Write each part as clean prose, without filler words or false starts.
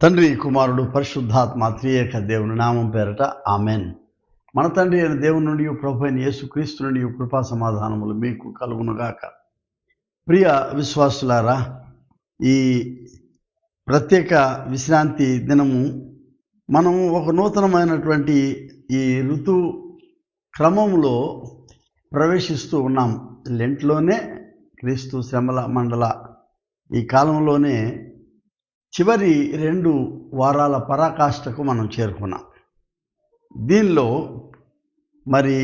తండ్రి, కుమారుడు, పరిశుద్ధాత్మ త్రియేక దేవుని నామం పేరట ఆమెన్. మన తండ్రి అయిన దేవుని నుండి, ప్రభు అయిన యేసుక్రీస్తు నుండి కృపా సమాధానములు మీకు కలుగునుగాక. ప్రియ విశ్వాసులారా, ఈ ప్రత్యేక విశ్రాంతి దినము మనము ఒక నూతనమైనటువంటి ఈ ఋతు క్రమంలో ప్రవేశిస్తూ ఉన్నాం. లెంట్లోనే, క్రీస్తు శ్రమల మండల ఈ కాలంలోనే చివరి 2 వారాల పరాకాష్ఠకు మనం చేరుకున్నాం. దీనిలో మరి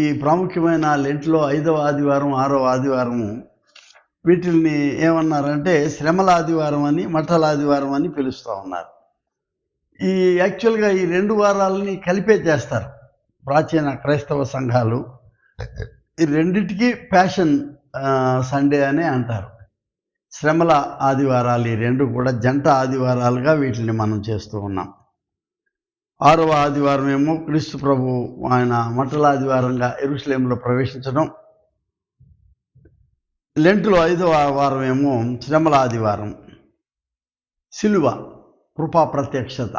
ఈ ప్రాముఖ్యమైన లెంట్లో 5వ ఆదివారం, 6వ ఆదివారము, వీటిల్ని ఏమన్నారంటే శ్రమల ఆదివారం అని, మఠల ఆదివారం అని పిలుస్తూ ఉన్నారు. యాక్చువల్గా ఈ 2 వారాలని కలిపే చేస్తారు ప్రాచీన క్రైస్తవ సంఘాలు. ఈ రెండిటికి ప్యాషన్ సండే అనే అంటారు. శ్రమల ఆదివారాలు ఈ 2 కూడా జంట ఆదివారాలుగా వీటిని మనం చేస్తూ ఉన్నాం. 6వ ఆదివారం ఏమో క్రీస్తు ప్రభు ఆయన మట్టల ఆదివారంగా యెరూషలేములో ప్రవేశించడం. లెంటులో 5వ వారం ఏమో శ్రమల ఆదివారం. సిలువ, కృపా ప్రత్యక్షత,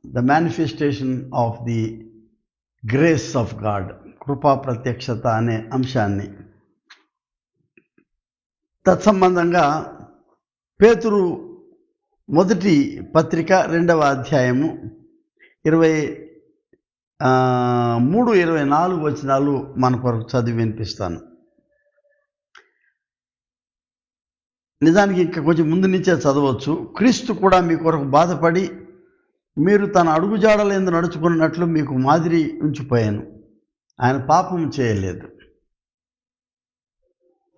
the manifestation of the grace of God, కృపా ప్రత్యక్షత అనే అంశాన్ని తత్సంబంధంగా పేతురు మొదటి పత్రిక 2వ అధ్యాయము 23-24 వచనాలు మన కొరకు చదివి వినిపిస్తాను. నిజానికి ఇంకా కొంచెం ముందు నుంచే చదవచ్చు. క్రీస్తు కూడా మీ కొరకు బాధపడి మీరు తన అడుగుజాడలందు నడుచుకున్నట్లు మీకు మాదిరి ఉంచిపోయాను. ఆయన పాపం చేయలేదు,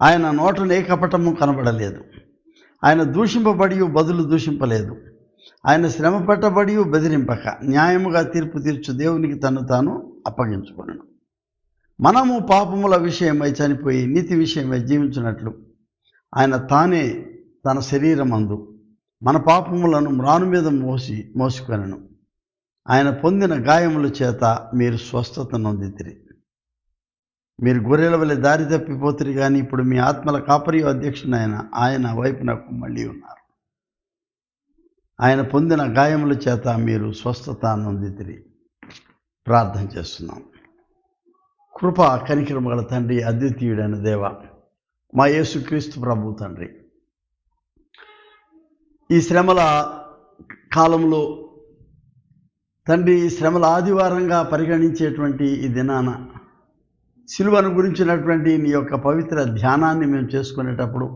ఆయన నోటను ఏ కపటము కనబడలేదు, ఆయన దూషింపబడి బదులు దూషింపలేదు, ఆయన శ్రమ పెట్టబడి బెదిరింపక న్యాయముగా తీర్పు తీర్చు దేవునికి తను తాను అప్పగించుకొనెను. మనము పాపముల విషయమై చనిపోయి నీతి విషయమై జీవించినట్లు ఆయన తానే తన శరీరమందు మన పాపములను మ్రాను మీద మోసుకొనెను. ఆయన పొందిన గాయముల చేత మీరు స్వస్థత నొందితిరి. మీరు గొర్రెల వలె దారి తప్పిపోతురు, కానీ ఇప్పుడు మీ ఆత్మల కాపరి అధ్యక్షుడైన ఆయన వైపునకు మళ్ళీ ఉన్నారు. ఆయన పొందిన గాయముల చేత మీరు స్వస్థత నొందితిరి. ప్రార్థన చేస్తున్నాం. కృప కనికరము గల తండ్రి, అద్వితీయుడైన దేవ, మా యేసుక్రీస్తు ప్రభు తండ్రి, ఈ శ్రమల కాలంలో తండ్రి, శ్రమల ఆదివారంగా పరిగణించేటువంటి ఈ దినాన సిలువను గురించినటువంటి నీ యొక్క పవిత్ర ధ్యానాన్ని మేము చేసుకునేటప్పుడు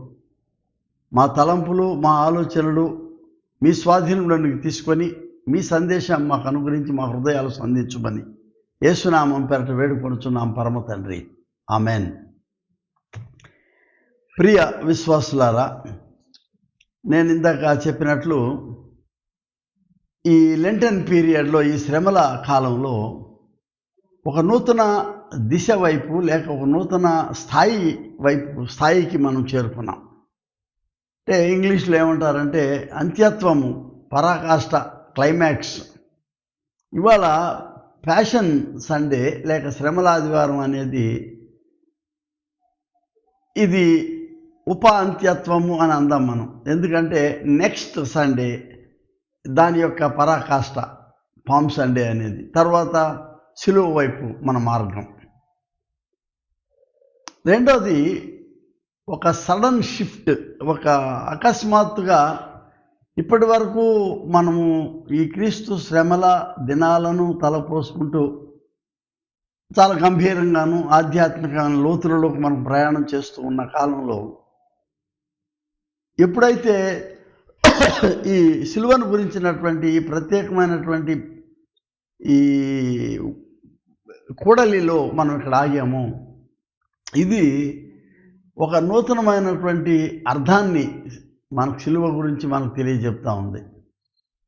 మా తలంపులు, మా ఆలోచనలు మీ స్వాధీనంలోనికి తీసుకొని మీ సందేశం మాకు అనుగ్రహించి మా హృదయాలు సంధించుమని యేసునామం పేరట వేడుకొనుచున్నాం పరమ తండ్రి, ఆమెన్. ప్రియ విశ్వాసులారా, నేను ఇందాక చెప్పినట్లు ఈ లెంటన్ పీరియడ్లో, ఈ శ్రమల కాలంలో ఒక నూతన దిశ వైపు, లేక ఒక నూతన స్థాయికి మనం చేరుకున్నాం. అంటే ఇంగ్లీష్లో ఏమంటారంటే అంత్యత్వము, పరాకాష్ఠ, క్లైమాక్స్. ఇవాళ ప్యాషన్ సండే లేక శ్రమల ఆదివారం అనేది ఇది అంత్యత్వము అని అందాం మనం. ఎందుకంటే నెక్స్ట్ సండే దాని యొక్క పరాకాష్ఠ, పామ్ సండే అనేది, తర్వాత సిలువ వైపు మన మార్గం. రెండోది ఒక సడన్ షిఫ్ట్, ఒక అకస్మాత్తుగా ఇప్పటి వరకు మనము ఈ క్రీస్తు శ్రమల దినాలను తలపోసుకుంటూ చాలా గంభీరంగాను ఆధ్యాత్మిక లోతులలోకి మనం ప్రయాణం చేస్తూ ఉన్న కాలంలో ఎప్పుడైతే ఈ సిలువను గురించినటువంటి ఈ ప్రత్యేకమైనటువంటి ఈ కూడలిలో మనం ఇక్కడ ఆగాము, ఇది ఒక నూతనమైనటువంటి అర్థాన్ని మనకు సిలువ గురించి మనకు తెలియజెప్తా ఉంది.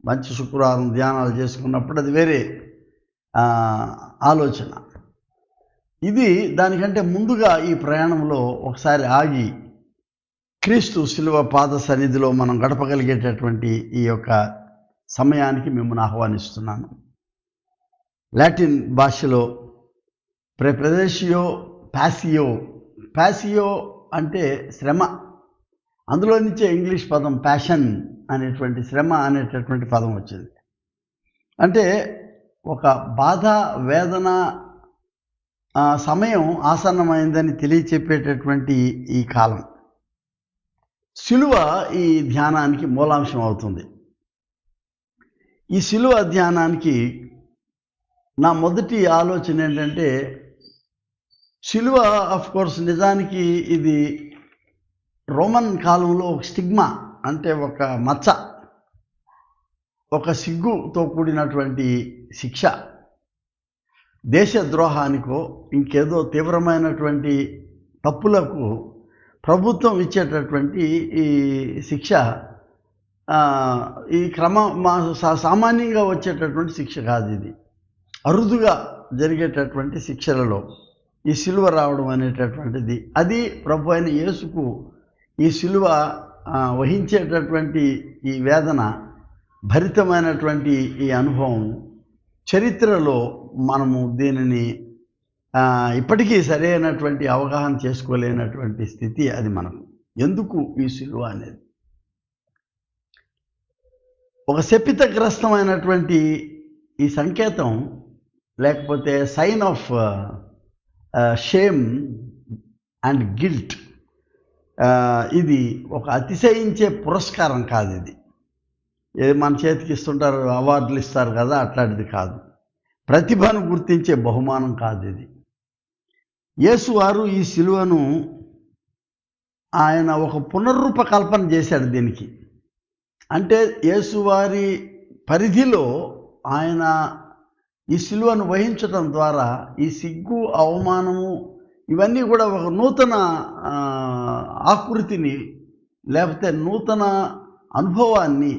మంచి శుక్రవారం ధ్యానాలు చేసుకున్నప్పుడు అది వేరే ఆలోచన. ఇది దానికంటే ముందుగా ఈ ప్రయాణంలో ఒకసారి ఆగి క్రీస్తు సిలువ పాద సన్నిధిలో మనం గడపగలిగేటటువంటి ఈ యొక్క సమయానికి మిమ్మల్ని ఆహ్వానిస్తున్నాను. లాటిన్ భాషలో ప్రెప్రదేషియో ప్యాసియో అంటే శ్రమ, అందులో నుంచే ఇంగ్లీష్ పదం ప్యాషన్ అనేటువంటి శ్రమ అనేటటువంటి పదం వచ్చింది. అంటే ఒక బాధ, వేదన సమయం ఆసన్నమైందని తెలియచెప్పేటటువంటి ఈ కాలం. శిలువ ఈ ధ్యానానికి మూలాంశం అవుతుంది. ఈ శిలువ ధ్యానానికి నా మొదటి ఆలోచన ఏంటంటే, శిలువ ఆఫ్కోర్స్ నిజానికి ఇది రోమన్ కాలంలో ఒక స్టిగ్మా, అంటే ఒక మచ్చ, ఒక సిగ్గుతో కూడినటువంటి శిక్ష. దేశద్రోహానికో ఇంకేదో తీవ్రమైనటువంటి తప్పులకు ప్రభుత్వం ఇచ్చేటటువంటి ఈ శిక్ష ఈ సామాన్యంగా వచ్చేటటువంటి శిక్ష కాదు. ఇది అరుదుగా జరిగేటటువంటి శిక్షలలో ఈ శిలువ రావడం అనేటటువంటిది, అది ప్రభు అయిన యేసుకు ఈ శిలువ వహించేటటువంటి ఈ వేదన భరితమైనటువంటి ఈ అనుభవం చరిత్రలో మనము దీనిని ఇప్పటికీ సరైనటువంటి అవగాహన చేసుకోలేనటువంటి స్థితి అది మనకు. ఎందుకు ఈ శిలువ అనేది ఒక శపితగ్రస్తమైనటువంటి ఈ సంకేతం, లేకపోతే sign of shame and guilt. ఇది ఒక అతిశయించే పురస్కారం కాదు. ఇది ఏది మన చేతికి ఇస్తుంటారు, అవార్డులు ఇస్తారు కదా, అట్లాంటిది కాదు. ప్రతిభను గుర్తించే బహుమానం కాదు ఇది. యేసు వారు ఈ శిలువను ఆయన ఒక పునర్రూపకల్పన చేశాడు దీనికి. అంటే యేసువారి పరిధిలో ఆయన ఈ శిలువను వహించడం ద్వారా ఈ సిగ్గు, అవమానము ఇవన్నీ కూడా ఒక నూతన ఆకృతిని, లేకపోతే నూతన అనుభవాన్ని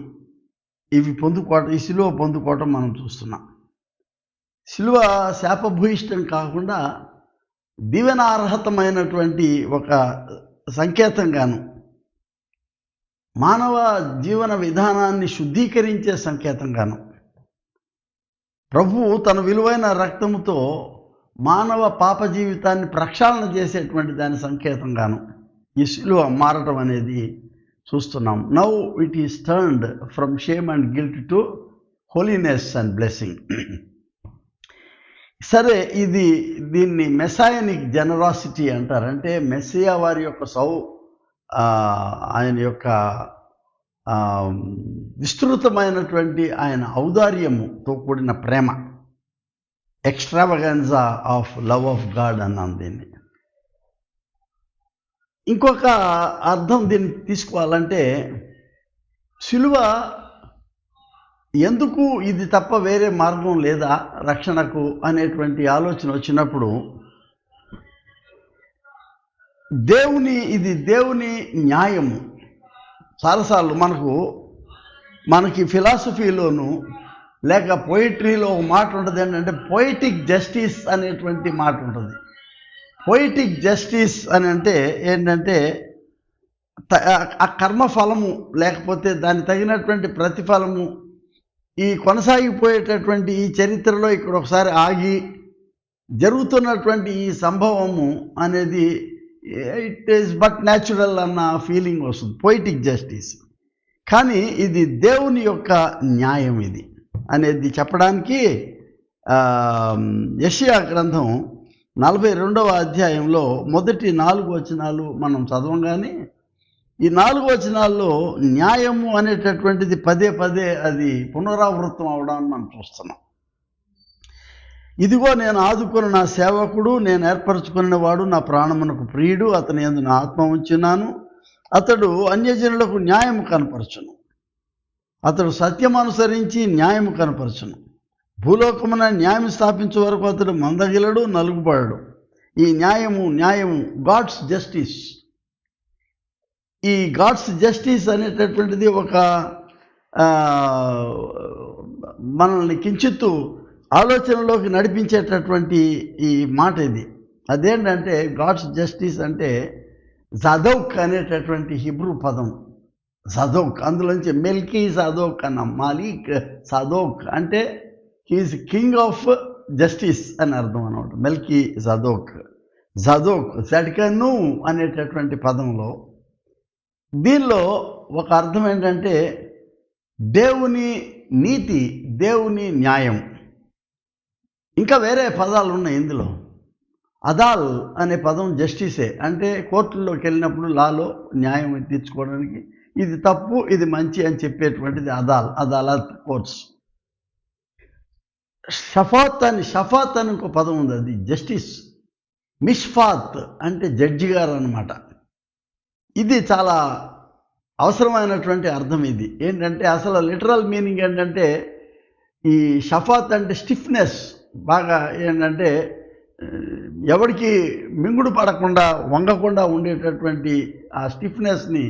ఇవి పొందుకోవటం, ఈ శిలువ పొందుకోవటం మనం చూస్తున్నాం. శిలువ శాపభూయిష్టం కాకుండా దీవెనార్హతమైనటువంటి ఒక సంకేతంగాను, మానవ జీవన విధానాన్ని శుద్ధీకరించే సంకేతంగాను, ప్రభువు తన విలువైన రక్తముతో మానవ పాప జీవితాన్ని ప్రక్షాళన చేసేటువంటి దాని సంకేతంగాను ఈ శిలువ మారటం అనేది చూస్తున్నాం. Now it is turned from shame and guilt to holiness and blessing. సరే, దీన్ని మెస్సాయనిక్ జనరాసిటీ అంటారు. అంటే మెస్సియా వారి యొక్క ఆయన యొక్క విస్తృతమైనటువంటి ఆయన ఔదార్యముతో కూడిన ప్రేమ, ఎక్స్ట్రావగెన్సా ఆఫ్ లవ్ ఆఫ్ గాడ్ అన్నాం దీన్ని. ఇంకొక అర్థం దీన్ని తీసుకోవాలంటే, శిలువ ఎందుకు ఇది తప్ప వేరే మార్గం లేదా రక్షణకు అనేటువంటి ఆలోచన వచ్చినప్పుడు, ఇది దేవుని న్యాయము. చాలాసార్లు మనకి ఫిలాసఫీలోను లేక పోయిట్రీలో ఒక మాట ఉంటుంది, ఏంటంటే పోయిటిక్ జస్టిస్ అనేటువంటి మాట ఉంటుంది. పోయిటిక్ జస్టిస్ అని అంటే ఏంటంటే, ఆ కర్మఫలము లేకపోతే దాని తగినటువంటి ప్రతిఫలము ఈ కొనసాగిపోయేటటువంటి ఈ చరిత్రలో ఇక్కడ ఒకసారి ఆగి జరుగుతున్నటువంటి ఈ సంభవము అనేది ఇట్ ఈస్ బట్ న్యాచురల్ అన్న ఫీలింగ్ వస్తుంది, పోయిటిక్ జస్టిస్. కానీ ఇది దేవుని యొక్క న్యాయం ఇది అనేది చెప్పడానికి యెషయా గ్రంథం 42వ అధ్యాయంలో మొదటి 4 వచనాలు మనం చదవంగానే, ఈ 4 వచనాల్లో న్యాయము అనేటటువంటిది పదే పదే అది పునరావృతం అవడాన్ని మనం చూస్తున్నాం. ఇదిగో నేను ఆదుకున్న నా సేవకుడు, నేను ఏర్పరచుకున్న వాడు, నా ప్రాణమునకు ప్రియుడు, అతని యందు నా ఆత్మ ఉంచున్నాను. అతడు అన్యజనులకు న్యాయము కనపరచును, అతడు సత్యం అనుసరించి న్యాయము కనపరచును. భూలోకమున న్యాయం స్థాపించే వరకు అతడు మందగిలడు, నలుగుబడడు. ఈ న్యాయము గాడ్స్ జస్టిస్. ఈ గాడ్స్ జస్టిస్ అనేటటువంటిది ఒక మనల్ని కించిత్తు ఆలోచనలోకి నడిపించేటటువంటి ఈ మాట ఇది. అదేంటంటే గాడ్స్ జస్టిస్ అంటే జదోక్ అనేటటువంటి హిబ్రూ పదం. జదోక్, అందులోంచి మెల్కీ జదోక్ అన్నాం. మాలిక్ జదోక్ అంటే హీఈస్ కింగ్ ఆఫ్ జస్టిస్ అని అర్థం అన్నమాట. మెల్కీ జదోక్, జడ్కను అనేటటువంటి పదంలో దీనిలో ఒక అర్థం ఏంటంటే దేవుని నీతి, దేవుని న్యాయం. ఇంకా వేరే పదాలు ఉన్నాయి ఇందులో. అదాల్ అనే పదం జస్టిసే, అంటే కోర్టుల్లోకి వెళ్ళినప్పుడు లాలో న్యాయం తీర్చుకోవడానికి ఇది తప్పు ఇది మంచి అని చెప్పేటువంటిది అదాలత్ కోర్ట్స్. షఫాత్ అని ఇంకో పదం ఉంది, అది జస్టిస్. మిష్ఫాత్ అంటే జడ్జి గారు అన్నమాట. ఇది చాలా అవసరమైనటువంటి అర్థం. ఇది ఏంటంటే అసలు లిటరల్ మీనింగ్ ఏంటంటే ఈ షఫాత్ అంటే స్టిఫ్నెస్, బాగా ఏంటంటే ఎవరికి మింగుడు పడకుండా వంగకుండా ఉండేటటువంటి ఆ స్టిఫ్నెస్ని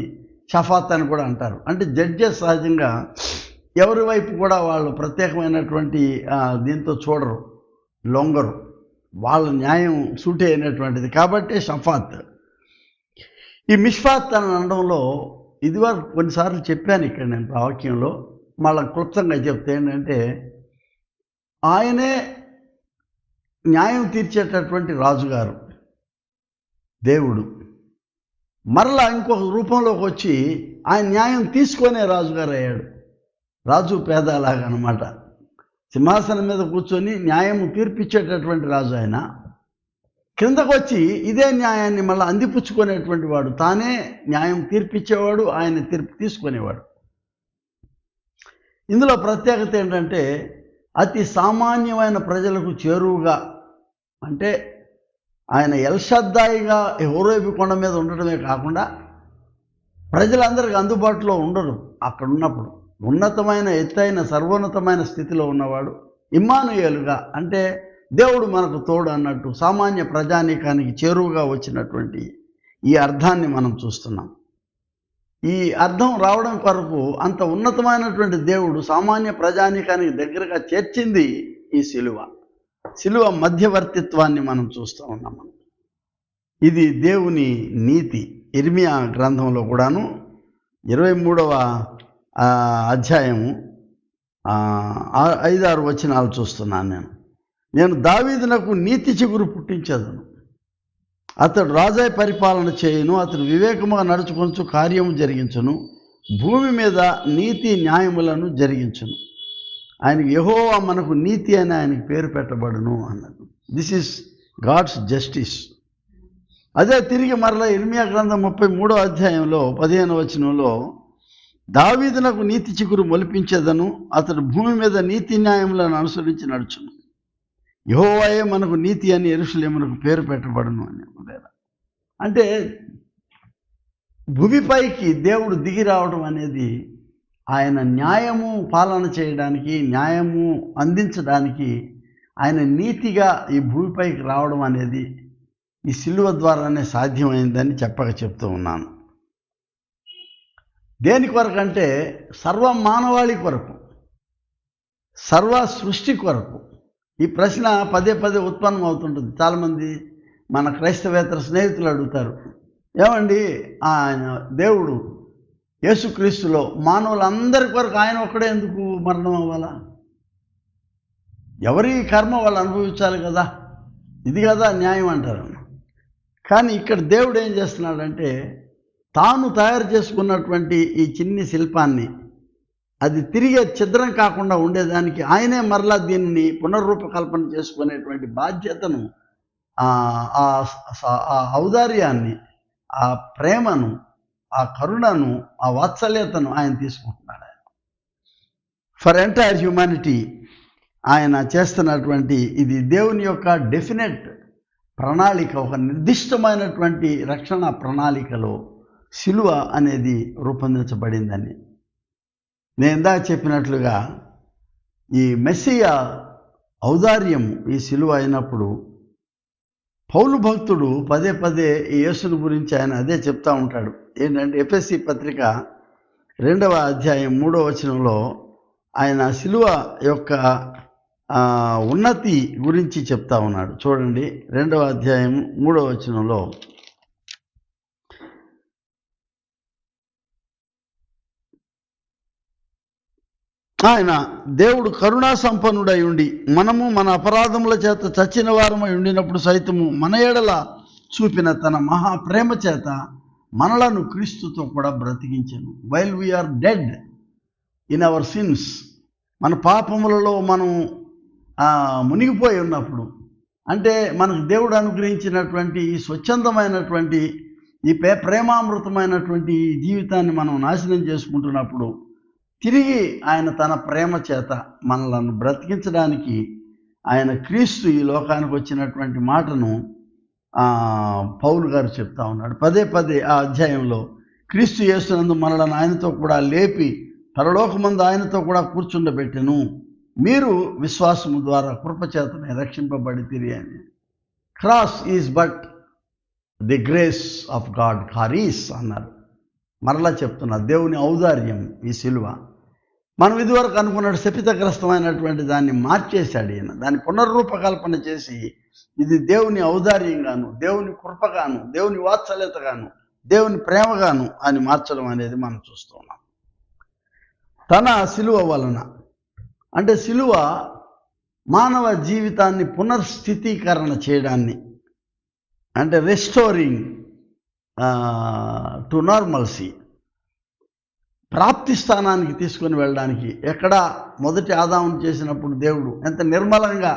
షఫాత్ అని కూడా అంటారు. అంటే జడ్జెస్ సహజంగా ఎవరి వైపు కూడా వాళ్ళు ప్రత్యేకమైనటువంటి దీంతో చూడరు, లొంగరు, వాళ్ళ న్యాయం సూటి అయినటువంటిది కాబట్టి షఫాత్. ఈ మిష్ఫాత్ అని అనడంలో ఇదివరకు కొన్నిసార్లు చెప్పాను ఇక్కడ నేను వాక్యంలో, మళ్ళీ క్లుప్తంగా చెప్తే ఏంటంటే ఆయనే న్యాయం తీర్చేటటువంటి రాజుగారు దేవుడు. మరలా ఇంకొక రూపంలోకి వచ్చి ఆయన న్యాయం తీసుకొనే రాజుగారు అయ్యాడు. రాజు పేదలాగా అనమాట. సింహాసనం మీద కూర్చొని న్యాయం తీర్పిచ్చేటటువంటి రాజు ఆయన. క్రిందకు వచ్చి ఇదే న్యాయాన్ని మళ్ళీ అందిపుచ్చుకునేటువంటి వాడు, తానే న్యాయం తీర్పిచ్చేవాడు, ఆయన తీర్పు తీసుకునేవాడు. ఇందులో ప్రత్యేకత ఏంటంటే అతి సామాన్యమైన ప్రజలకు చేరువుగా, అంటే ఆయన ఎల్షద్దాయిగా హోరేబు కొండ మీద ఉండడమే కాకుండా ప్రజలందరికీ అందుబాటులో ఉండరు. అక్కడ ఉన్నప్పుడు ఉన్నతమైన ఎత్తైన సర్వోన్నతమైన స్థితిలో ఉన్నవాడు. ఇమ్మానుయేలుగా అంటే దేవుడు మనకు తోడు అన్నట్టు సామాన్య ప్రజానీకానికి చేరువుగా వచ్చినటువంటి ఈ అర్థాన్ని మనం చూస్తున్నాం. ఈ అర్థం రావడం కొరకు అంత ఉన్నతమైనటువంటి దేవుడు సామాన్య ప్రజానీకానికి దగ్గరగా చేర్చింది ఈ శిలువ మధ్యవర్తిత్వాన్ని మనం చూస్తూ ఉన్నాం. ఇది దేవుని నీతి. ఇర్మియా గ్రంథంలో కూడాను 23వ అధ్యాయము 5-6 వచనాలు చూస్తున్నాను. నేను దావీదునకు నీతి చిగురు పుట్టించేదను, అతడు రాజాయి పరిపాలన చేయును, అతడు వివేకముగా నడుచుకొంచు కార్యము జరిగించును, భూమి మీద నీతి న్యాయములను జరిగించును. ఆయనకి యెహోవా మనకు నీతి అని ఆయనకి పేరు పెట్టబడును అన్నది. This is God's justice. అదే తిరిగి మరలా ఇర్మియా గ్రంథం 33వ అధ్యాయంలో 15వ వచనంలో దావీదునకు నీతి చిగురు మొలిపించేదను, అతడు భూమి మీద నీతి న్యాయములను అనుసరించి నడుచును, యెహోవాయే మనకు నీతి అని యెరూషలేమునకు పేరు పెట్టబడును అని. అంటే భూమిపైకి దేవుడు దిగి రావడం అనేది ఆయన న్యాయము పాలన చేయడానికి, న్యాయము అందించడానికి ఆయన నీతిగా ఈ భూమిపైకి రావడం అనేది ఈ శిలువ ద్వారానే సాధ్యమైందని చెప్తూ ఉన్నాను. దేని కొరకు అంటే సర్వ మానవాళి కొరకు, సర్వ సృష్టి కొరకు. ఈ ప్రశ్న పదే ఉత్పన్నం అవుతుంటుంది. చాలామంది మన క్రైస్తవేతర స్నేహితులు అడుగుతారు, ఏమండి ఆయన దేవుడు యేసుక్రీస్తులో మానవులందరి కొరకు ఆయన ఒక్కడే ఎందుకు మరణం అవ్వాలా? ఎవరి కర్మ వాళ్ళు అనుభవించాలి కదా, ఇది కదా న్యాయం అంటారు. కానీ ఇక్కడ దేవుడు ఏం చేస్తున్నాడంటే తాను తయారు చేసుకున్నటువంటి ఈ చిన్ని శిల్పాన్ని అది తిరిగే ఛిద్రం కాకుండా ఉండేదానికి ఆయనే మరలా దీన్ని పునర్రూపకల్పన చేసుకునేటువంటి బాధ్యతను, ఆ ఔదార్యాన్ని, ఆ ప్రేమను, ఆ కరుణను, ఆ వాత్సల్యతను ఆయన తీసుకుంటున్నాడు. ఫర్ ఎంటైర్ హ్యూమానిటీ ఆయన చేస్తున్నటువంటి ఇది దేవుని యొక్క డెఫినెట్ ప్రణాళిక. ఒక నిర్దిష్టమైనటువంటి రక్షణ ప్రణాళికలో శిలువ అనేది రూపొందించబడిందని నేను ఇందాక చెప్పినట్లుగా ఈ మెస్సియా ఔదార్యం ఈ శిలువ అయినప్పుడు పౌలు భక్తుడు పదే ఈ యేసుని గురించి ఆయన అదే చెప్తూ ఉంటాడు. ఏంటంటే ఎఫెసీ పత్రిక 2వ అధ్యాయం 3వ వచనంలో ఆయన శిలువ యొక్క ఉన్నతి గురించి చెప్తా ఉన్నాడు. చూడండి, 2వ అధ్యాయం 3వ వచనంలో ఆయన దేవుడు కరుణా సంపన్నుడై ఉండి మనము మన అపరాధముల చేత చచ్చిన వారమై ఉండినప్పుడు సైతము మన ఎడల చూపిన తన మహాప్రేమ చేత మనలను క్రీస్తుతో కూడా బ్రతికించెను. While we are dead in our sins, మన పాపములలో మనం మునిగిపోయి ఉన్నప్పుడు, అంటే మనకు దేవుడు అనుగ్రహించినటువంటి ఈ స్వచ్ఛందమైనటువంటి ఈ ప్రేమామృతమైనటువంటి ఈ జీవితాన్ని మనం నాశనం చేసుకుంటున్నప్పుడు, తిరిగి ఆయన తన ప్రేమ చేత మనలను బ్రతికించడానికి ఆయన క్రీస్తు ఈ లోకానికి వచ్చినటువంటి మాటను పౌలు గారు చెప్తా ఉన్నాడు. పదే పదే ఆ అధ్యాయంలో క్రీస్తు యేసునందు మనలను ఆయనతో కూడా లేపి పరలోకమందు ఆయనతో కూడా కూర్చుండబెట్టెను, మీరు విశ్వాసము ద్వారా కృపచేతనే రక్షింపబడితిరి అని. Cross is but the grace of God, ఖారీస్ అన్నారు. మరలా చెప్తున్నా, దేవుని ఔదార్యం ఈ సిలువ. మనం ఇదివరకు అనుకున్నాడు శపితగ్రస్తమైనటువంటి దాన్ని మార్చేశాడు ఈయన, దాన్ని పునర్రూపకల్పన చేసి ఇది దేవుని ఔదార్యంగాను, దేవుని కృపగాను, దేవుని వాత్సల్యతగాను, దేవుని ప్రేమగాను అని మార్చడం అనేది మనం చూస్తున్నాం. తన సిలువ వలన, అంటే సిలువ మానవ జీవితాన్ని పునర్స్థితీకరణ చేయడాన్ని, అంటే రెస్టోరింగ్ టు నార్మల్సీ, ప్రాప్తి స్థానానికి తీసుకొని వెళ్ళడానికి. ఎక్కడ మొదటి ఆదామును చేసినప్పుడు దేవుడు ఎంత నిర్మలంగా,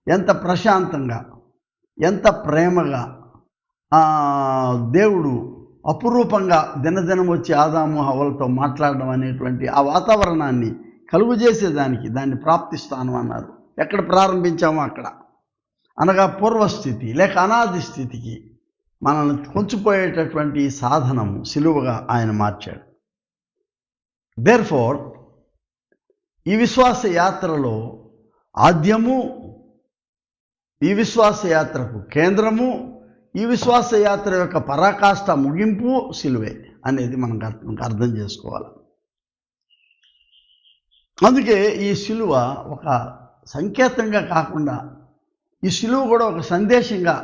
ఎంత ప్రశాంతంగా, ఎంత ప్రేమగా దేవుడు అపురూపంగా దినదినం వచ్చి ఆదాము హవ్వలతో మాట్లాడడం అనేటువంటి ఆ వాతావరణాన్ని కలుగు చేసేదానికి దాన్ని ప్రాప్తి స్థానం అన్నారు. ఎక్కడ ప్రారంభించామో అక్కడ, అనగా పూర్వస్థితి లేక అనాది స్థితికి మనల్ని కొంచిపోయేటటువంటి సాధనము సిలువగా ఆయన మార్చాడు. దేర్ఫోర్ ఈ విశ్వాస యాత్రలో ఆద్యము, ఈ విశ్వాస యాత్రకు కేంద్రము, ఈ విశ్వాస యాత్ర యొక్క పరాకాష్ఠ ముగింపు సిలువే అనేది మనం అర్థం చేసుకోవాలి. అందుకే ఈ సిలువ ఒక సంకేతంగా కాకుండా ఈ సిలువ కూడా ఒక సందేశంగా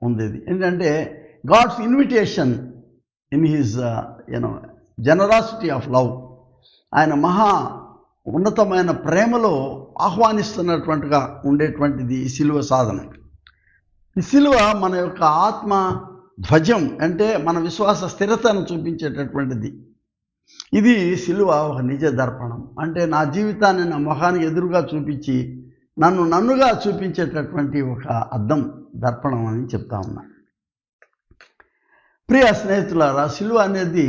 ఉంది. ఏంటంటే God's invitation in his generosity of love, ఆయన మహా ఉన్నతమైన ప్రేమలో ఆహ్వానిస్తున్నటువంటిగా ఉండేటువంటిది ఈ సిలువ సాధన. ఈ సిలువ మన యొక్క ఆత్మ ధ్వజం, అంటే మన విశ్వాస స్థిరతను చూపించేటటువంటిది. ఇది సిలువ ఒక నిజ దర్పణం, అంటే నా జీవితాన్ని నా మొహానికి ఎదురుగా చూపించి నన్నుగా చూపించేటటువంటి ఒక అద్దం, దర్పణం అని చెప్తా ఉన్నా. ప్రియ స్నేహితులారా, సిలువ అనేది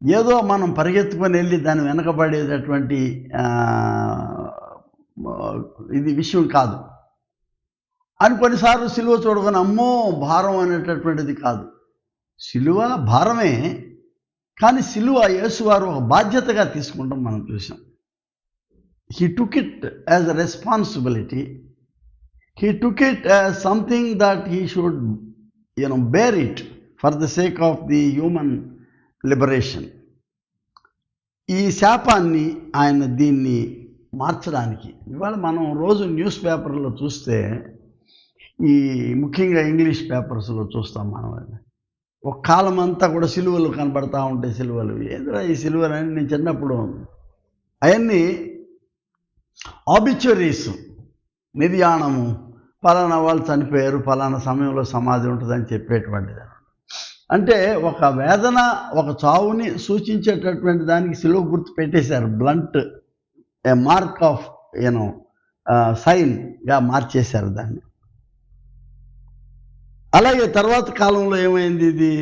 ఏదో మనం పరిగెత్తుకొని వెళ్ళి దాన్ని వెనకబడేటటువంటి ఇది విషయం కాదు అని కొన్నిసార్లు సిలువ చూడకొని అమ్మో భారం అనేటటువంటిది కాదు. సిలువ భారమే, కానీ సిలువ యేసువారు ఒక బాధ్యతగా తీసుకుంటాం మనం చూసాం. He took it as a responsibility, he took it as something that he should bear it for the sake of the human liberation. ఈ శాపాన్ని ఆయన దీన్ని మార్చడానికి, ఇవాళ మనం రోజు న్యూస్ పేపర్లో చూస్తే, ఈ ముఖ్యంగా ఇంగ్లీష్ పేపర్స్లో చూస్తాం మనం, ఒక కాలం అంతా కూడా సిలువలు కనబడతా ఉంటాయి. సిలువలు ఏదో ఈ సిలువలు అని నేను చిన్నప్పుడు అవన్నీ ఆబిచురీస్, నిర్యాణము, ఫలానా వాళ్ళు చనిపోయారు, ఫలానా సమయంలో సమాధి ఉంటుందని చెప్పేటువంటిది. అంటే ఒక వేదన, ఒక చావుని సూచించేటటువంటి దానికి సిలువ గుర్తు పెట్టేశారు. బ్లంట్, ఏ మార్క్ ఆఫ్ సైన్గా మార్చేశారు దాన్ని. అలాగే తర్వాత కాలంలో ఏమైంది, ఇది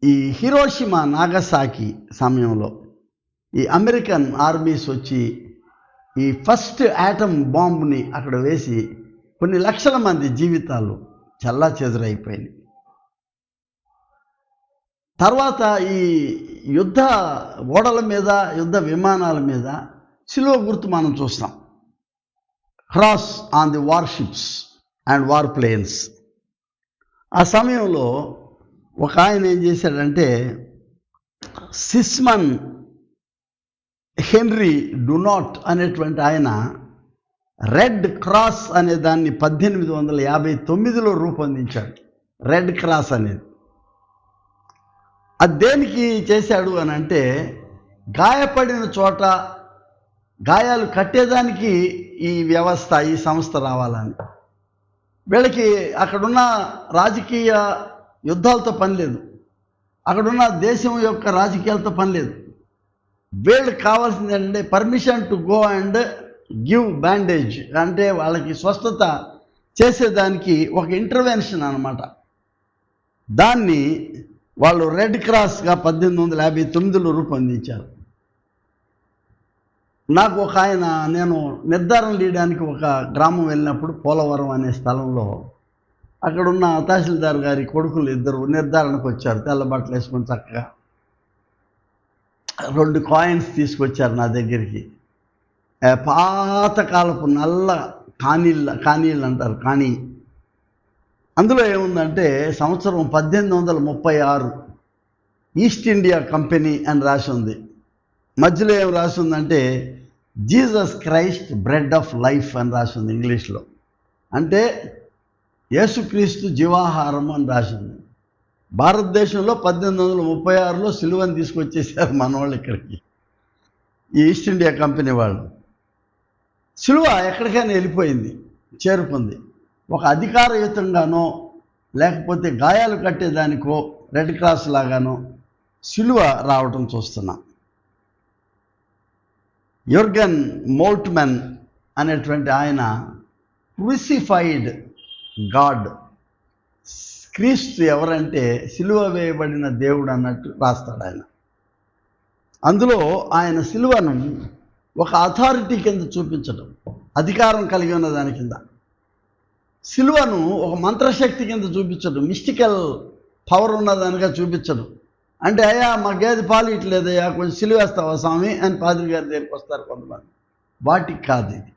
ఈ హిరోషిమా నాగసాకి సమయంలో ఈ అమెరికన్ ఆర్మీస్ వచ్చి ఈ ఫస్ట్ యాటమ్ బాంబుని అక్కడ వేసి కొన్ని లక్షల మంది జీవితాలు చెల్లాచెదురైపోయినాయి. తర్వాత ఈ యుద్ధ ఓడల మీద, యుద్ధ విమానాల మీద సిలువ గుర్తు మనం చూస్తాం. Cross on the warships and war planes. ఆ సమయంలో ఒక ఆయన ఏం చేశాడంటే, సిస్మన్ హెన్రీ డునాట్ అనేటువంటి ఆయన రెడ్ క్రాస్ అనే దాన్ని 1859లో రూపొందించాడు. రెడ్ క్రాస్ అనేది అది దేనికి చేశాడు అని అంటే, గాయపడిన చోట గాయాలు కట్టేదానికి ఈ వ్యవస్థ, ఈ సంస్థ రావాలని. వీళ్ళకి అక్కడున్న రాజకీయ యుద్ధాలతో పని లేదు, అక్కడున్న దేశం యొక్క రాజకీయాలతో పని లేదు. వీళ్ళకి కావాల్సింది ఏంటంటే permission to go and give bandage, అంటే వాళ్ళకి స్వస్థత చేసేదానికి ఒక ఇంటర్వెన్షన్ అన్నమాట. దాన్ని వాళ్ళు రెడ్ క్రాస్గా 1859లో రూపొందించారు. నాకు ఒక ఆయన, నేను నిర్ధారణ చేయడానికి ఒక గ్రామం వెళ్ళినప్పుడు పోలవరం అనే స్థలంలో అక్కడున్న తహసీల్దార్ గారి కొడుకులు ఇద్దరు నిర్ధారణకు వచ్చారు. తెల్ల బట్టలు వేసుకొని చక్కగా 2 కాయిన్స్ తీసుకొచ్చారు నా దగ్గరికి. పాతకాలపు నల్ల కానీళ్ళు అంటారు, కానీ అందులో ఏముందంటే సంవత్సరం 1836 ఈస్ట్ ఇండియా కంపెనీ అని రాసి ఉంది. మధ్యలో ఏం రాసి ఉందంటే Jesus Christ bread of life అని రాసి ఉంది ఇంగ్లీష్లో. అంటే యేసుక్రీస్తు జీవాహారం అని రాసింది. భారతదేశంలో 1836లో సిలువని తీసుకొచ్చేసారు మన వాళ్ళు ఇక్కడికి, ఈ ఈస్ట్ ఇండియా కంపెనీ వాళ్ళు. సిలువ ఎక్కడికైనా వెళ్ళిపోయింది, చేరుకుంది. ఒక అధికారయుతంగానో లేకపోతే గాయాలు కట్టేదానికో రెడ్ క్రాస్ లాగానో సిలువ రావటం చూస్తున్నాం. యూర్గన్ మోల్ట్మెన్ అనేటువంటి ఆయన క్రూసిఫైడ్ గాడ్, క్రీస్తు ఎవరంటే సిలువ వేయబడిన దేవుడు అన్నట్టు రాస్తాడు ఆయన. అందులో ఆయన సిలువను ఒక అథారిటీ కింద చూపించడం, అధికారం కలిగి ఉన్న దాని కింద. సిలువను ఒక మంత్రశక్తి కింద చూపించడం, మిస్టికల్ పవర్ ఉన్నదానిగా చూపించడం. అంటే అయ్యా మా గేదె పాలు ఇట్లేదయ్యా, కొంచెం సిలువేస్తావా స్వామి అని పాదిరి గారి దగ్గరికి వస్తారు కొంతమంది. వాటికి కాదు ఇది.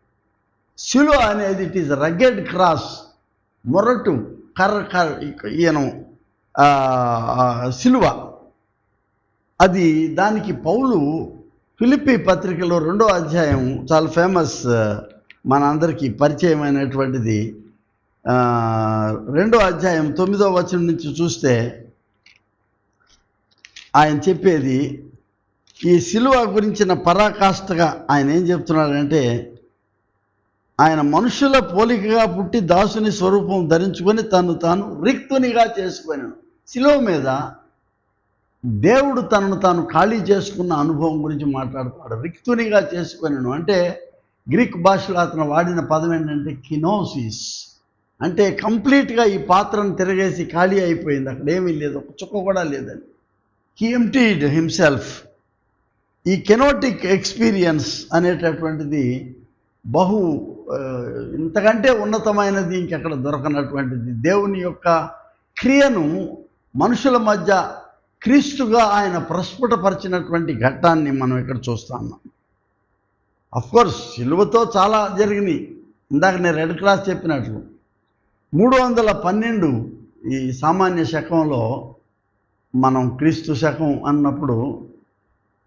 సిలువ అనేది ఇట్ ఈజ్ రగ్గెడ్ క్రాస్, మొరటు కర్ర ఈయన సిలువ. అది దానికి పౌలు ఫిలిప్పీ పత్రికలో 2వ అధ్యాయం చాలా ఫేమస్, మన అందరికీ పరిచయమైనటువంటిది. 2వ అధ్యాయం 9వ వచనం నుంచి చూస్తే ఆయన చెప్పేది ఈ సిలువ గురించిన పరాకాష్ఠగా ఆయన ఏం చెప్తున్నాడంటే, ఆయన మనుషుల పోలికగా పుట్టి దాసుని స్వరూపం ధరించుకొని తను తాను రిక్తునిగా చేసుకున్నాడు. సిలువ మీద దేవుడు తనను తాను ఖాళీ చేసుకున్న అనుభవం గురించి మాట్లాడుతున్నాడు. రిక్తునిగా చేసుకున్నాను అంటే గ్రీక్ భాషలో అతను వాడిన పదం ఏంటంటే కినోసిస్, అంటే కంప్లీట్గా ఈ పాత్రను తిరగేసి ఖాళీ అయిపోయింది, అక్కడ ఏమీ లేదు, ఒక చుక్క కూడా లేదని. He emptied himself. ఈ కెనోటిక్ ఎక్స్పీరియన్స్ అనేటటువంటిది బహు ఇంతకంటే ఉన్నతమైనది ఇంకెక్కడ దొరకనటువంటిది. దేవుని యొక్క క్రియను మనుషుల మధ్య క్రీస్తుగా ఆయన ప్రస్ఫుటపరిచినటువంటి ఘట్టాన్ని మనం ఇక్కడ చూస్తా ఉన్నాం. అఫ్కోర్స్ సిలువతో చాలా జరిగినాయి. ఇందాక నేను రెడ్ క్రాస్ చెప్పినట్లు 312 ఈ సామాన్య శకంలో, మనం క్రీస్తు శకం అన్నప్పుడు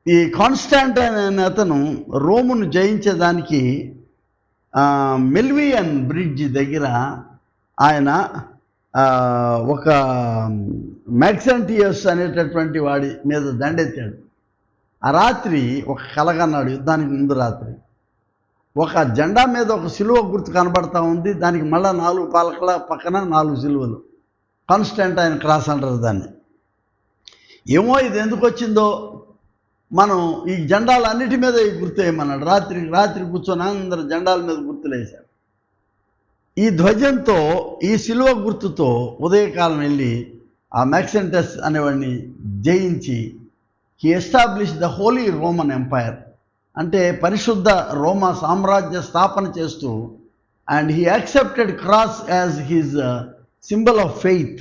ఈ కాన్స్టాంటైన్ అనే అతను రోమును జయించేదానికి మెల్వియన్ బ్రిడ్జ్ దగ్గర ఆయన ఒక మ్యాక్సెంటియస్ అనేటటువంటి వాడి మీద దండెత్తాడు. ఆ రాత్రి ఒక కలగన్నాడు, యుద్ధానికి ముందు రాత్రి. ఒక జెండా మీద ఒక సిలువ గుర్తు కనబడతా ఉంది, దానికి మళ్ళీ 4 పలకల పక్కన 4 సిలువలు, కాన్స్టాంటైన్ క్రాస్ అంటారు దాన్ని. ఏమో ఇది ఎందుకు వచ్చిందో, మనం ఈ జెండాలన్నిటి మీద ఈ గుర్తు వేయమన్నాడు. రాత్రి కూర్చొని అందరు జెండాల మీద గుర్తులు వేశారు. ఈ ధ్వజంతో, ఈ సిలువ గుర్తుతో ఉదయకాలం వెళ్ళి ఆ మ్యాక్సెంటస్ అనేవాడిని జయించి he establish the Holy Roman Empire, అంటే పరిశుద్ధ రోమా సామ్రాజ్య స్థాపన చేస్తూ, and he accepted cross as his symbol of faith.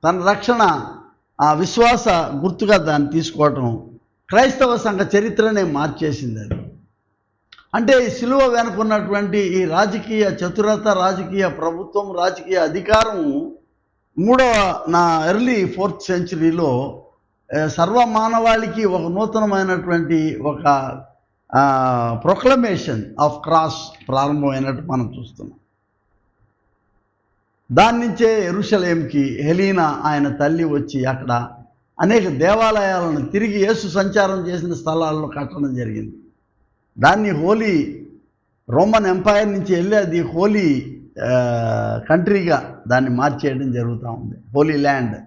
తన రక్షణ ఆ విశ్వాస గుర్తుగా దాన్ని తీసుకోవటం క్రైస్తవ సంఘ చరిత్రనే మార్చేసింది. అది అంటే ఈ సిలువ వెనుకున్నటువంటి ఈ రాజకీయ చతురత, రాజకీయ ప్రభుత్వం, రాజకీయ అధికారం ఎర్లీ 4th సెంచరీలో సర్వమానవాళికి ఒక నూతనమైనటువంటి ఒక ప్రొక్లమేషన్ ఆఫ్ క్రాస్ ప్రారంభమైనట్టు మనం చూస్తున్నాం. దాని నుంచే యెరూషలేంకి హెలీనా ఆయన తల్లి వచ్చి అక్కడ అనేక దేవాలయాలను తిరిగి యేసు సంచారం చేసిన స్థలాల్లో కట్టడం జరిగింది. దాన్ని హోలీ రోమన్ ఎంపైర్ నుంచి వెళ్ళి అది హోలీ కంట్రీగా దాన్ని మార్చేయడం జరుగుతూ ఉంది, హోలీ ల్యాండ్.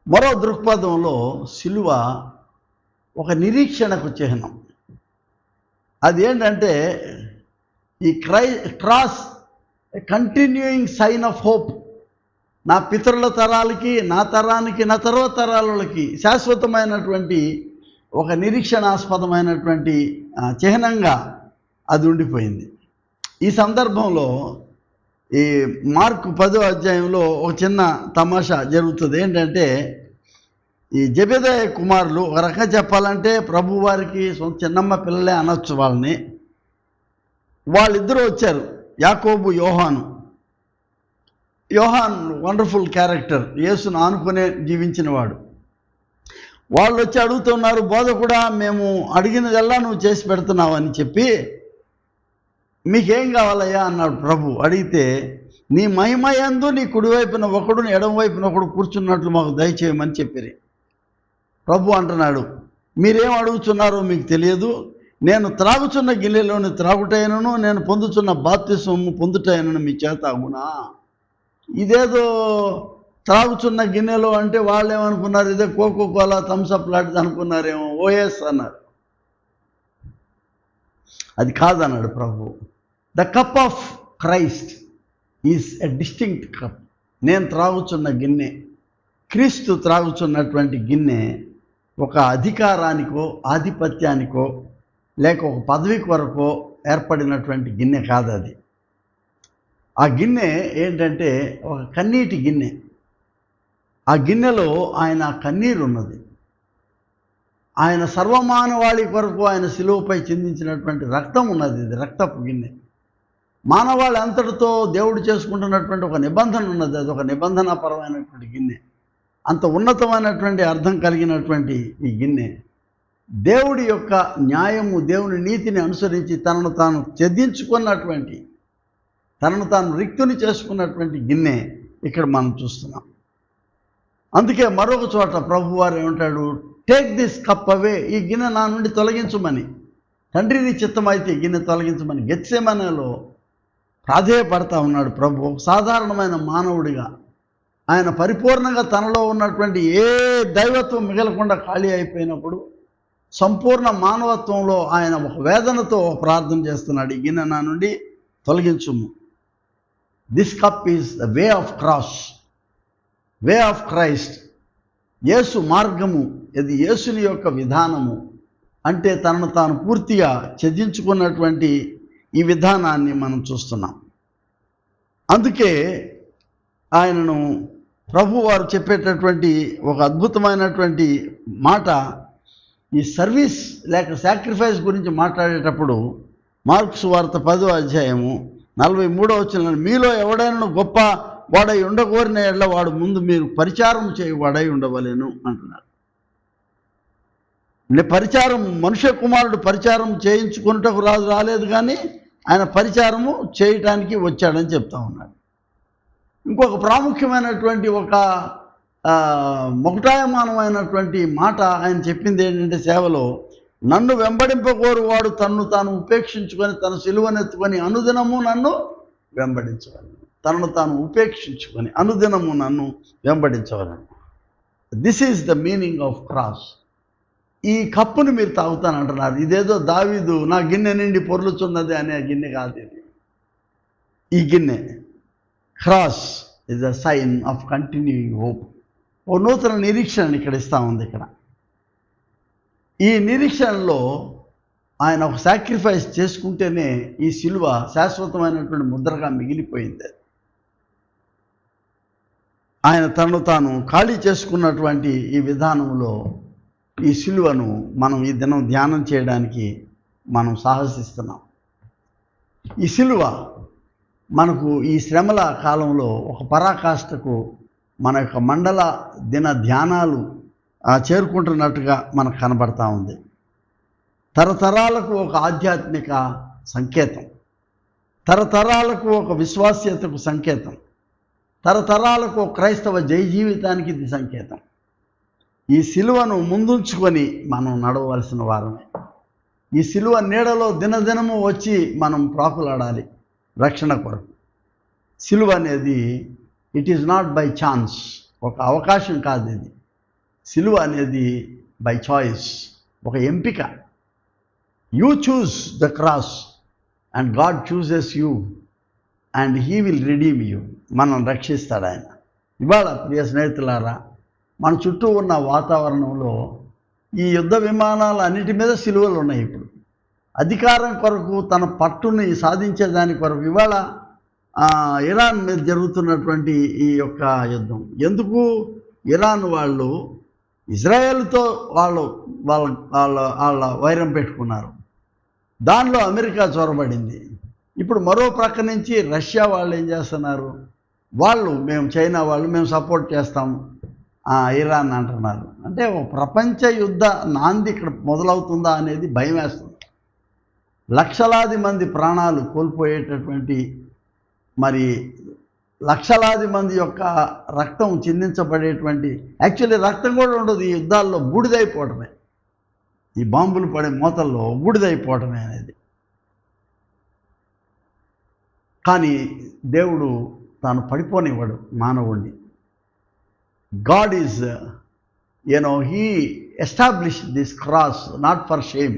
మరో దృక్పథంలో సిలువ ఒక నిరీక్షణకు చిహ్నం. అది ఏంటంటే ఈ cross continuing sign of hope. నా పితరుల తరాలకి, నా తరానికి, నా తర్వాత తరాలకి శాశ్వతమైనటువంటి ఒక నిరీక్షణాస్పదమైనటువంటి చిహ్నంగా అది ఉండిపోయింది. ఈ సందర్భంలో ఈ మార్కు 10వ అధ్యాయంలో ఒక చిన్న తమాషా జరుగుతుంది. ఏంటంటే ఈ జెబెదయి కుమారులు, ఒక రకంగా చెప్పాలంటే ప్రభు వారికి చిన్నమ్మ పిల్లలే అనొచ్చు వాళ్ళని. వాళ్ళిద్దరూ వచ్చారు, యాకోబు, యోహాను. యోహాన్ వండర్ఫుల్ క్యారెక్టర్, యేసును ఆనుకునే జీవించినవాడు. వాళ్ళు వచ్చి అడుగుతున్నారు, బోధకుడా మేము అడిగినదల్లా నువ్వు చేసి పెడుతున్నావు అని చెప్పి, మీకేం కావాలయ్యా అన్నాడు ప్రభు. అడిగితే, నీ మహిమయందు నీ కుడివైపున ఒకడు, ఎడమ వైపున ఒకడు కూర్చున్నట్లు మాకు దయచేయమని చెప్పిరి. ప్రభు అంటున్నాడు, మీరేం అడుగుతున్నారో మీకు తెలియదు. నేను త్రాగుచున్న గిన్నెలోని త్రాగుటైనను, నేను పొందుతున్న బాప్తిస్మము పొందుటైనను మీ చేత అగునా. ఇదేదో త్రాగుచున్న గిన్నెలో అంటే వాళ్ళు ఏమనుకున్నారు, ఇదే కోకో కోలా థమ్సప్ లాంటిది అనుకున్నారేమో. ఓఎస్ అన్నారు. అది కాదన్నాడు ప్రభు. The cup of Christ is a distinct cup. నేను త్రాగుచున్న గిన్నె, క్రీస్తు త్రాగుచున్నటువంటి గిన్నె ఒక అధికారానికో, ఆధిపత్యానికో, లేక ఒక పదవి కొరకో ఏర్పడినటువంటి గిన్నె కాదు అది. ఆ గిన్నె ఏంటంటే ఒక కన్నీటి గిన్నె. ఆ గిన్నెలో ఆయన కన్నీరు ఉన్నది. ఆయన సర్వమానవాళి కొరకు ఆయన శిలువపై చిందించినటువంటి రక్తం ఉన్నది. ఇది రక్తపు గిన్నె. మానవాళి అంతటితో దేవుడు చేసుకుంటున్నటువంటి ఒక నిబంధన ఉన్నది. అది ఒక నిబంధనాపరమైనటువంటి గిన్నె. అంత ఉన్నతమైనటువంటి అర్థం కలిగినటువంటి ఈ గిన్నె దేవుడి యొక్క న్యాయము, దేవుని నీతిని అనుసరించి తనను తాను ఛేదించుకున్నటువంటి, తనను తాను రిక్తుని చేసుకున్నటువంటి గిన్నె ఇక్కడ మనం చూస్తున్నాం. అందుకే మరొక చోట ప్రభువారు ఏమంటాడు, టేక్ దిస్ కప్ అవే, ఈ గిన్నె నా నుండి తొలగించమని. తండ్రి నీ చిత్తమైతే ఈ గిన్నె తొలగించమని గెత్సేమనేలో ప్రాధేయపడతా ఉన్నాడు ప్రభు. సాధారణమైన మానవుడిగా ఆయన పరిపూర్ణంగా తనలో ఉన్నటువంటి ఏ దైవత్వం మిగలకుండా ఖాళీ అయిపోయినప్పుడు సంపూర్ణ మానవత్వంలో ఆయన ఒక వేదనతో ప్రార్థన చేస్తున్నాడు, ఈ గిన్నె నా నుండి తొలగించుము. This cup is the way of cross, way of Christ. Yesu మార్గము, ఇది యేసుని యొక్క విధానము. అంటే తనను తాను పూర్తిగా ఛేదించుకున్నటువంటి ఈ విధానాన్ని మనం చూస్తున్నాం. అందుకే ఆయనను ప్రభు వారు చెప్పేటటువంటి ఒక అద్భుతమైనటువంటి మాట, ఈ సర్వీస్ లేక సాక్రిఫైస్ గురించి మాట్లాడేటప్పుడు మార్కు సువార్త 10వ అధ్యాయము 43వ వచనం, మీలో ఎవడైనా గొప్ప వాడై ఉండగోరిన ఎడ్ల వాడు ముందు మీరు పరిచారం చేయవాడై ఉండవలేను అంటున్నారు. పరిచారం, మనుష్య కుమారుడు పరిచారం చేయించుకున్నటకు రాలేదు, కానీ ఆయన పరిచారము చేయటానికి వచ్చాడని చెప్తా ఉన్నాడు. ఇంకొక ప్రాముఖ్యమైనటువంటి ఒక మొకటాయమానమైనటువంటి మాట ఆయన చెప్పింది ఏంటంటే, సేవలో నన్ను వెంబడింపకోరు వాడు తన్ను తాను ఉపేక్షించుకొని తన సిలువనెత్తుకొని అనుదినము నన్ను వెంబడించవలను. తనను తాను ఉపేక్షించుకొని అనుదినము నన్ను వెంబడించవలను. This is the meaning of cross. ఈ కప్పును మీరు తాగుతానంటున్నారు, ఇదేదో దావీదు నా గిన్నె నిండి పొర్లుచున్నది అనే గిన్నె కాదు ఇది. ఈ గిన్నె cross is a sign of continuing hope. ఓ నూతన నిరీక్షణ ఇక్కడ ఇస్తా ఉంది. ఇక్కడ ఈ నిరీక్షణలో ఆయన ఒక సాక్రిఫైస్ చేసుకుంటేనే ఈ సిలువ శాశ్వతమైనటువంటి ముద్రగా మిగిలిపోయింది. ఆయన తనను తాను ఖాళీ చేసుకున్నటువంటి ఈ విధానంలో ఈ సిలువను మనం ఈ దినం ధ్యానం చేయడానికి మనం సాహసిస్తున్నాం. ఈ సిలువ మనకు ఈ శ్రమల కాలంలో ఒక పరాకాష్ఠకు మన యొక్క మండల దిన ధ్యానాలు చేరుకుంటున్నట్టుగా మనకు కనబడతా ఉంది. తరతరాలకు ఒక ఆధ్యాత్మిక సంకేతం, తరతరాలకు ఒక విశ్వాస్యతకు సంకేతం, తరతరాలకు ఒక క్రైస్తవ జయ జీవితానికి ఇది సంకేతం. ఈ సిలువను ముందుంచుకొని మనం నడవలసిన వారమే. ఈ సిలువ నీడలో దినదినము వచ్చి మనం ప్రాకులాడాలి రక్షణ కొరకు. సిలువ అనేది it is not by chance, ఒక అవకాశం కాదు ఇది. సిలువ అనేది బై చాయిస్, ఒక ఎంపిక. You choose the cross and God chooses you and he will redeem you. మనం రక్షిస్తాడు ఆయన. ఇవాళ ప్రియ స్నేహితులారా, మన చుట్టూ ఉన్న వాతావరణంలో ఈ యుద్ధ విమానాలు అన్నిటి మీద సిలువలు ఉన్నాయి. ఇప్పుడు అధికారం కొరకు తన పట్టుని సాధించేదాని కొరకు ఇవాళ ఇరాన్ మీద జరుగుతున్నటువంటి ఈ యొక్క యుద్ధం ఎందుకు? ఇరాన్ వాళ్ళు ఇజ్రాయెల్తో వాళ్ళ వాళ్ళ వైరం పెట్టుకున్నారు. దానిలో అమెరికా చొరబడింది. ఇప్పుడు మరో ప్రక్క నుంచి రష్యా వాళ్ళు ఏం చేస్తున్నారు? మేము చైనా వాళ్ళు మేము సపోర్ట్ చేస్తాము ఇరాన్ అంటున్నారు. అంటే ప్రపంచ యుద్ధ నాంది ఇక్కడ మొదలవుతుందా అనేది భయం వేస్తుంది. లక్షలాది మంది ప్రాణాలు కోల్పోయేటటువంటి, మరి లక్షలాది మంది యొక్క రక్తం చిందించబడేటువంటి, యాక్చువల్లీ రక్తం కూడా ఉండదు ఈ యుద్ధాల్లో, బూడిదైపోవటమే. ఈ బాంబులు పడే మోతల్లో బూడిదైపోవటమే అనేది. కానీ దేవుడు తాను పడిపోనివ్వడు మానవుడిని. God is he establish this cross not for shame.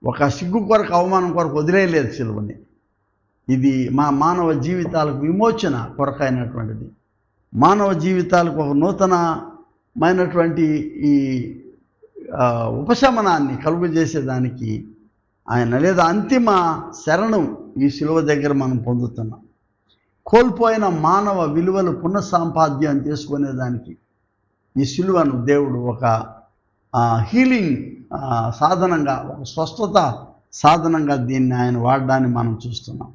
ఒక సిగ్గు కొరకు, అవమానం కొరకు వదిలేయలేదు సిలువని. ఇది మానవ జీవితాలకు విమోచన కొరకైనటువంటిది. మానవ జీవితాలకు ఒక నూతనమైనటువంటి ఈ ఉపశమనాన్ని కలుగజేసేదానికి ఆయన, లేదా అంతిమ శరణం ఈ సిలువ దగ్గర మనం పొందుతున్నాం. కోల్పోయిన మానవ విలువలు పునఃసంపాద్యం చేసుకునేదానికి ఈ సిలువను దేవుడు ఒక హీలింగ్ సాధనంగా, ఒక స్వస్థత సాధనంగా దీన్ని ఆయన వాడడాన్ని మనం చూస్తున్నాం.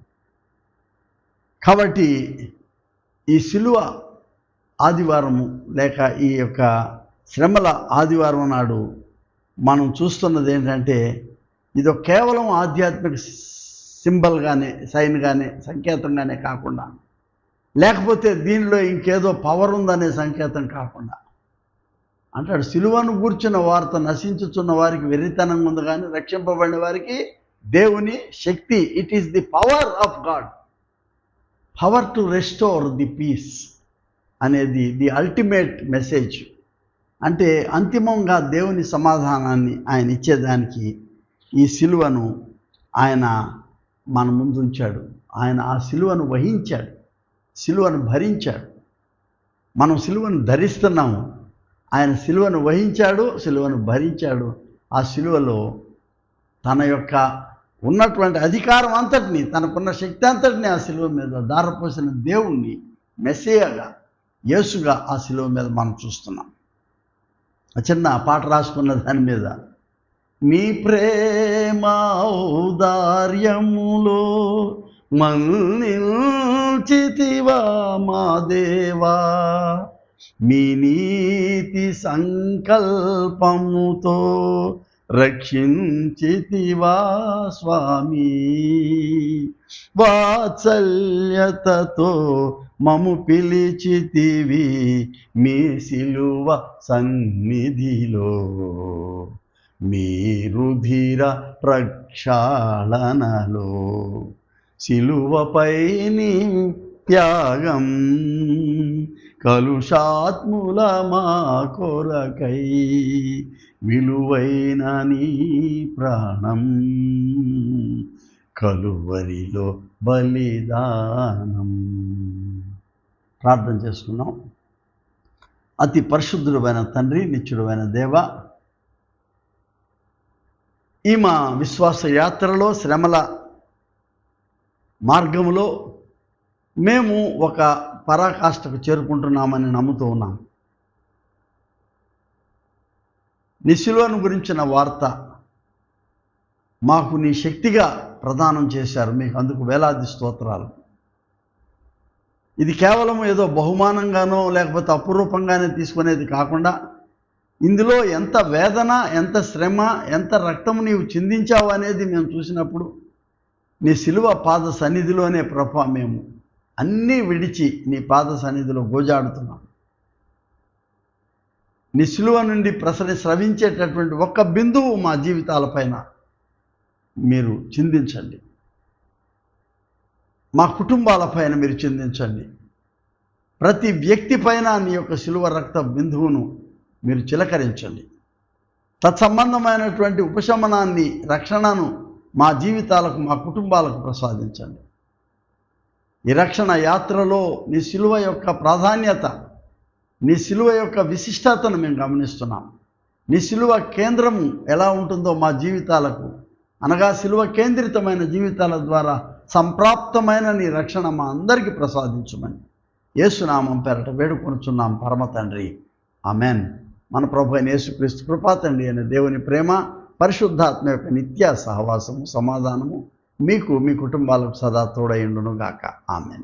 కాబట్టి ఈ సిలువ ఆదివారము, లేక ఈ యొక్క శ్రమల ఆదివారం నాడు మనం చూస్తున్నది ఏంటంటే, ఇది కేవలం ఆధ్యాత్మిక సింబల్గానే, సైన్గానే, సంకేతంగానే కాకుండా, లేకపోతే దీనిలో ఇంకేదో పవర్ ఉందనే సంకేతం కాకుండా, అంటాడు సిలువను గూర్చిన వార్త నశించుచున్న వారికి వెర్రితనంగా ఉంది, కానీ రక్షింపబడిన వారికి దేవుని శక్తి. It is the power of God, power to restore the peace అనేది ది అల్టిమేట్ మెసేజ్. అంటే అంతిమంగా దేవుని సమాధానాన్ని ఆయన ఇచ్చేదానికి ఈ సిలువను ఆయన మన ముందు ఉంచాడు. ఆయన ఆ సిలువను వహించాడు, సిలువను భరించాడు. మనం సిలువను ధరిస్తున్నాము, ఆయన సిలువను వహించాడు, సిలువను భరించాడు. ఆ సిలువలో తన యొక్క ఉన్నటువంటి అధికారం అంతటిని, తనకున్న శక్తి అంతటిని ఆ సిలువ మీద దారపోసిన దేవుణ్ణి మెస్సియాగా, యేసుగా ఆ సిలువ మీద మనం చూస్తున్నాం. చిన్న పాట రాసుకున్న దాని మీద, నీ ప్రేమ ఔదార్యములో మన్నించితివా మా దేవా, మీ నీతి సంకల్పముతో రక్షించితివా స్వామి, వాత్సల్యతతో మము పిలిచితివి మీ సిలువ సన్నిధిలో, మీ రుధిర ప్రక్షాళనలో, సిలువపై నీ త్యాగం కలుషాత్ముల మా కొరకై, విలువైన నీ ప్రాణం కలువరిలో బలిదానం. ప్రార్థన చేసుకున్నాం. అతి పరిశుద్ధుడైన తండ్రి, నిత్యుడైన దేవ, ఈ మా విశ్వాస యాత్రలో, శ్రమల మార్గంలో మేము ఒక పరాకాష్ఠకు చేరుకుంటున్నామని నమ్ముతూ ఉన్నాం. నీ సిలువను గురించిన వార్త మాకు నీ శక్తిగా ప్రదానం చేశారు. మీకు అందుకు వేలాది స్తోత్రాలు. ఇది కేవలం ఏదో బహుమానంగానో లేకపోతే అపురూపంగానే తీసుకునేది కాకుండా, ఇందులో ఎంత వేదన, ఎంత శ్రమ, ఎంత రక్తము నీవు చిందించావు అనేది మేము చూసినప్పుడు, నీ సిలువ పాద సన్నిధిలోనే ప్రభా మేము అన్నీ విడిచి నీ పాద సన్నిధిలో గోజాడుతున్నాం. నీ సిలువ నుండి స్రవించేటటువంటి ఒక్క బిందువు మా జీవితాలపైన మీరు చిందించండి. మా కుటుంబాలపైన మీరు చిందించండి. ప్రతి వ్యక్తి పైన నీ యొక్క సిలువ రక్త బిందువును మీరు చిలకరించండి. తత్సంబంధమైనటువంటి ఉపశమనాన్ని, రక్షణను మా జీవితాలకు, మా కుటుంబాలకు ప్రసాదించండి. ఈ రక్షణ యాత్రలో నీ శిలువ యొక్క ప్రాధాన్యత, నీ శిలువ యొక్క విశిష్టతను మేము గమనిస్తున్నాం. నీ శిలువ కేంద్రము ఎలా ఉంటుందో మా జీవితాలకు, అనగా శిలువ కేంద్రితమైన జీవితాల ద్వారా సంప్రాప్తమైన నీ రక్షణ మా అందరికీ ప్రసాదించమని యేసునామం పేరట వేడుకొనుచున్నాం పరమ తండ్రి. ఆమెన్. మన ప్రభు అయిన యేసుక్రీస్తు కృపా తండ్రి అయిన దేవుని ప్రేమ, పరిశుద్ధాత్మ యొక్క నిత్య సహవాసము, సమాధానము మీకు, మీ కుటుంబాలకు సదా తోడైండును గాక. ఆమెన్.